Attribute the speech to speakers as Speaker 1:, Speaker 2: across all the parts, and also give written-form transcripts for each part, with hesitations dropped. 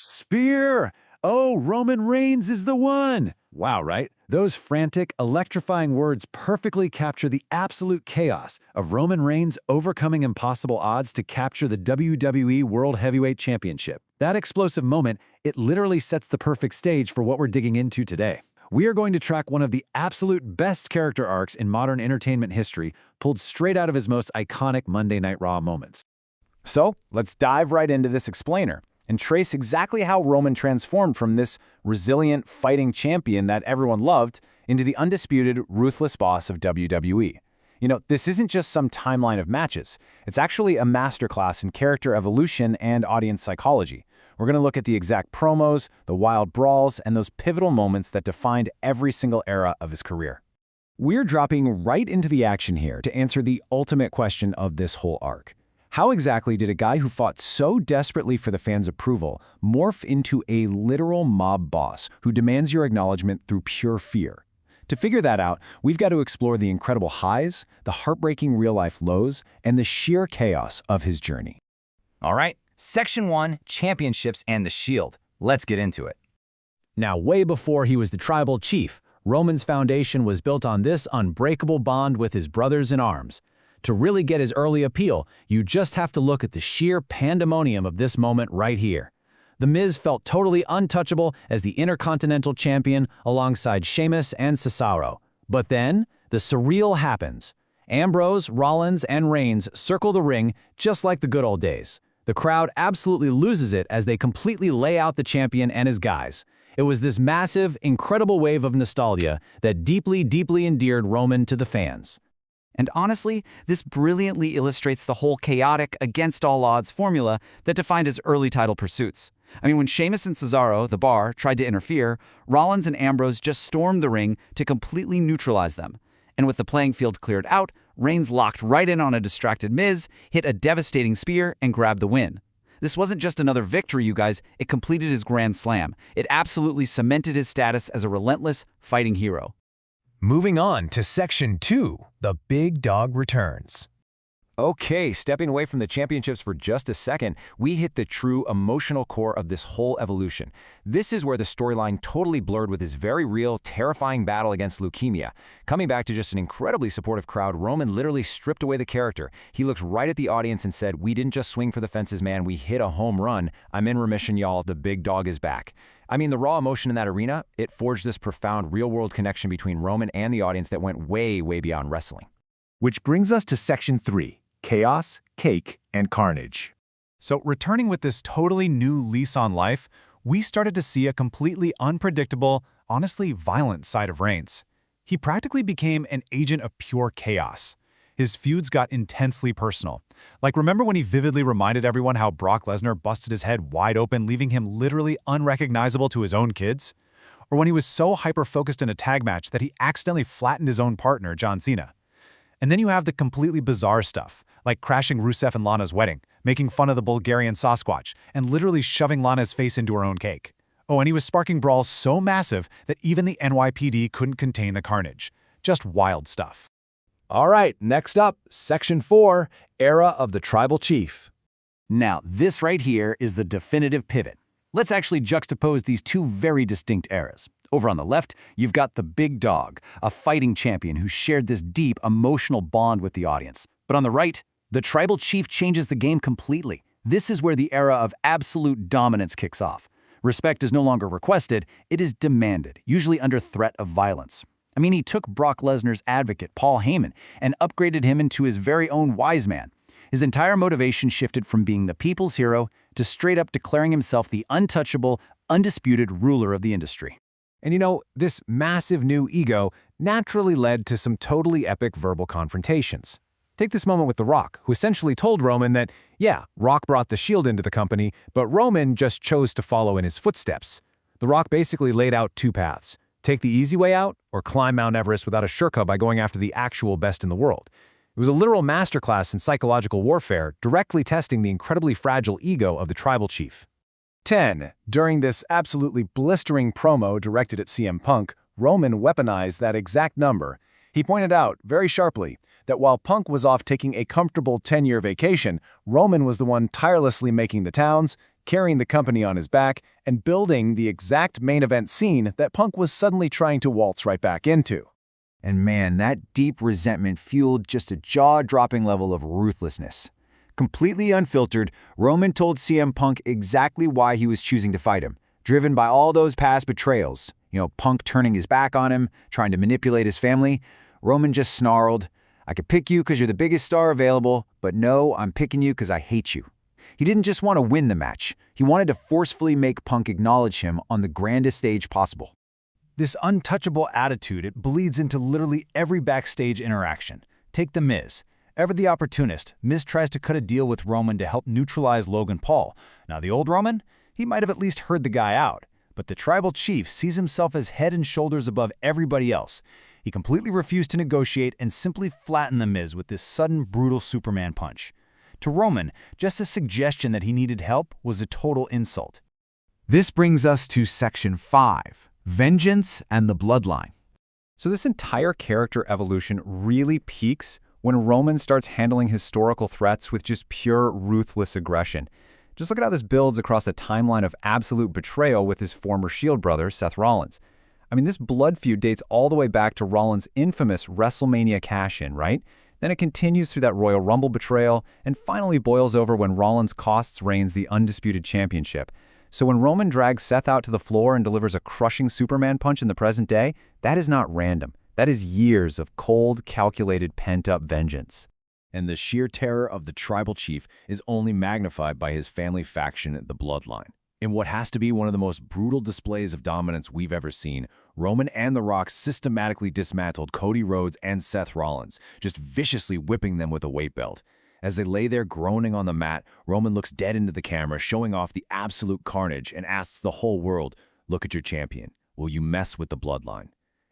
Speaker 1: Spear! Oh, Roman Reigns is the one! Wow, right? Those frantic, electrifying words perfectly capture the absolute chaos of Roman Reigns overcoming impossible odds to capture the WWE World Heavyweight Championship. That explosive moment, it literally sets the perfect stage for what we're digging into today. We are going to track one of the absolute best character arcs in modern entertainment history, pulled straight out of his most iconic Monday Night Raw moments.
Speaker 2: So, let's dive right into this explainer and trace exactly how Roman transformed from this resilient, fighting champion that everyone loved into the undisputed, ruthless boss of WWE. You know, this isn't just some timeline of matches. It's actually a masterclass in character evolution and audience psychology. We're going to look at the exact promos, the wild brawls, and those pivotal moments that defined every single era of his career. We're dropping right into the action here to answer the ultimate question of this whole arc. How exactly did a guy who fought so desperately for the fans' approval morph into a literal mob boss who demands your acknowledgement through pure fear? To figure that out, we've got to explore the incredible highs, the heartbreaking real-life lows, and the sheer chaos of his journey.
Speaker 3: All right, Section 1, Championships and the Shield. Let's get into it.
Speaker 1: Now, way before he was the tribal chief, Roman's foundation was built on this unbreakable bond with his brothers in arms. To really get his early appeal, you just have to look at the sheer pandemonium of this moment right here. The Miz felt totally untouchable as the Intercontinental Champion alongside Sheamus and Cesaro. But then, the surreal happens. Ambrose, Rollins, and Reigns circle the ring just like the good old days. The crowd absolutely loses it as they completely lay out the champion and his guys. It was this massive, incredible wave of nostalgia that deeply, deeply endeared Roman to the fans.
Speaker 3: And honestly, this brilliantly illustrates the whole chaotic, against-all-odds formula that defined his early title pursuits. I mean, when Sheamus and Cesaro, the Bar, tried to interfere, Rollins and Ambrose just stormed the ring to completely neutralize them. And with the playing field cleared out, Reigns locked right in on a distracted Miz, hit a devastating spear, and grabbed the win. This wasn't just another victory, you guys. It completed his grand slam. It absolutely cemented his status as a relentless, fighting hero.
Speaker 4: Moving on to Section 2, the Big Dog returns.
Speaker 2: Okay, stepping away from the championships for just a second, we hit the true emotional core of this whole evolution. This is where the storyline totally blurred with his very real, terrifying battle against leukemia. Coming back to just an incredibly supportive crowd, Roman literally stripped away the character. He looked right at the audience and said, "We didn't just swing for the fences, man. We hit a home run. I'm in remission, y'all. The big dog is back." I mean, the raw emotion in that arena, it forged this profound real-world connection between Roman and the audience that went way, way beyond wrestling.
Speaker 4: Which brings us to Section 3, Chaos, Cake, and Carnage.
Speaker 5: So returning with this totally new lease on life, we started to see a completely unpredictable, honestly violent side of Reigns. He practically became an agent of pure chaos. His feuds got intensely personal. Like, remember when he vividly reminded everyone how Brock Lesnar busted his head wide open, leaving him literally unrecognizable to his own kids? Or when he was so hyper-focused in a tag match that he accidentally flattened his own partner, John Cena? And then you have the completely bizarre stuff, like crashing Rusev and Lana's wedding, making fun of the Bulgarian Sasquatch, and literally shoving Lana's face into her own cake. Oh, and he was sparking brawls so massive that even the NYPD couldn't contain the carnage. Just wild stuff.
Speaker 4: All right, next up, Section 4, Era of the Tribal Chief.
Speaker 3: Now, this right here is the definitive pivot. Let's actually juxtapose these two very distinct eras. Over on the left, you've got the Big Dog, a fighting champion who shared this deep, emotional bond with the audience. But on the right, the Tribal Chief changes the game completely. This is where the era of absolute dominance kicks off. Respect is no longer requested, it is demanded, usually under threat of violence. I mean, he took Brock Lesnar's advocate, Paul Heyman, and upgraded him into his very own wise man. His entire motivation shifted from being the people's hero to straight up declaring himself the untouchable, undisputed ruler of the industry.
Speaker 4: And you know, this massive new ego naturally led to some totally epic verbal confrontations. Take this moment with The Rock, who essentially told Roman that, yeah, Rock brought the Shield into the company, but Roman just chose to follow in his footsteps. The Rock basically laid out two paths. Take the easy way out, or climb Mount Everest without a shirka by going after the actual best in the world. It was a literal masterclass in psychological warfare, directly testing the incredibly fragile ego of the tribal chief. 10. During this absolutely blistering promo directed at CM Punk, Roman weaponized that exact number. He pointed out, very sharply, that while Punk was off taking a comfortable 10-year vacation, Roman was the one tirelessly making the towns,
Speaker 2: carrying the company on his back and building the exact main event scene that Punk was suddenly trying to waltz right back into.
Speaker 3: And man, that deep resentment fueled just a jaw-dropping level of ruthlessness. Completely unfiltered, Roman told CM Punk exactly why he was choosing to fight him, driven by all those past betrayals. Punk turning his back on him, trying to manipulate his family. Roman just snarled, "I could pick you because you're the biggest star available, but no, I'm picking you because I hate you." He didn't just want to win the match. He wanted to forcefully make Punk acknowledge him on the grandest stage possible.
Speaker 1: This untouchable attitude, it bleeds into literally every backstage interaction. Take The Miz. Ever the opportunist, Miz tries to cut a deal with Roman to help neutralize Logan Paul. Now the old Roman? He might have at least heard the guy out. But the Tribal Chief sees himself as head and shoulders above everybody else. He completely refused to negotiate and simply flattened The Miz with this sudden, brutal Superman punch. To Roman, just a suggestion that he needed help was a total insult.
Speaker 5: This brings us to Section 5, Vengeance and the Bloodline.
Speaker 4: So this entire character evolution really peaks when Roman starts handling historical threats with just pure ruthless aggression. Just look at how this builds across a timeline of absolute betrayal with his former Shield brother, Seth Rollins. I mean, this blood feud dates all the way back to Rollins' infamous WrestleMania cash-in, right? Then it continues through that Royal Rumble betrayal and finally boils over when Rollins costs Reigns the undisputed championship. So when Roman drags Seth out to the floor and delivers a crushing Superman punch in the present day, that is not random. That is years of cold, calculated, pent-up vengeance.
Speaker 2: And the sheer terror of the Tribal Chief is only magnified by his family faction, the Bloodline. In what has to be one of the most brutal displays of dominance we've ever seen, Roman and The Rock systematically dismantled Cody Rhodes and Seth Rollins, just viciously whipping them with a weight belt. As they lay there groaning on the mat, Roman looks dead into the camera, showing off the absolute carnage, and asks the whole world, "Look at your champion. Will you mess with the Bloodline?"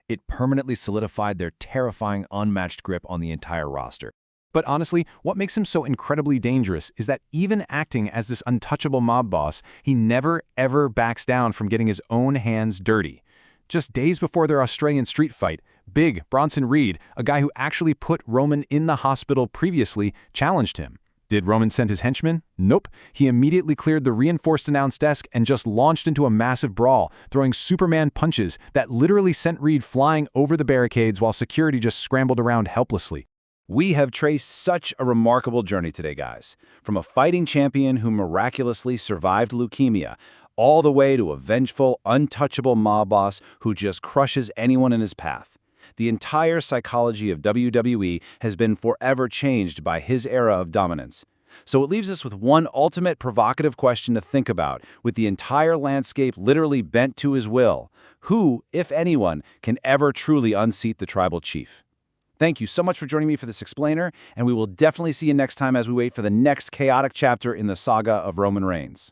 Speaker 2: It permanently solidified their terrifying, unmatched grip on the entire roster.
Speaker 5: But honestly, what makes him so incredibly dangerous is that even acting as this untouchable mob boss, he never, ever backs down from getting his own hands dirty. Just days before their Australian street fight, Big Bronson Reed, a guy who actually put Roman in the hospital previously, challenged him. Did Roman send his henchmen? Nope. He immediately cleared the reinforced announce desk and just launched into a massive brawl, throwing Superman punches that literally sent Reed flying over the barricades while security just scrambled around helplessly.
Speaker 2: We have traced such a remarkable journey today, guys. From a fighting champion who miraculously survived leukemia, all the way to a vengeful, untouchable mob boss who just crushes anyone in his path. The entire psychology of WWE has been forever changed by his era of dominance. So it leaves us with one ultimate provocative question to think about, with the entire landscape literally bent to his will. Who, if anyone, can ever truly unseat the Tribal Chief? Thank you so much for joining me for this explainer, and we will definitely see you next time as we wait for the next chaotic chapter in the saga of Roman Reigns.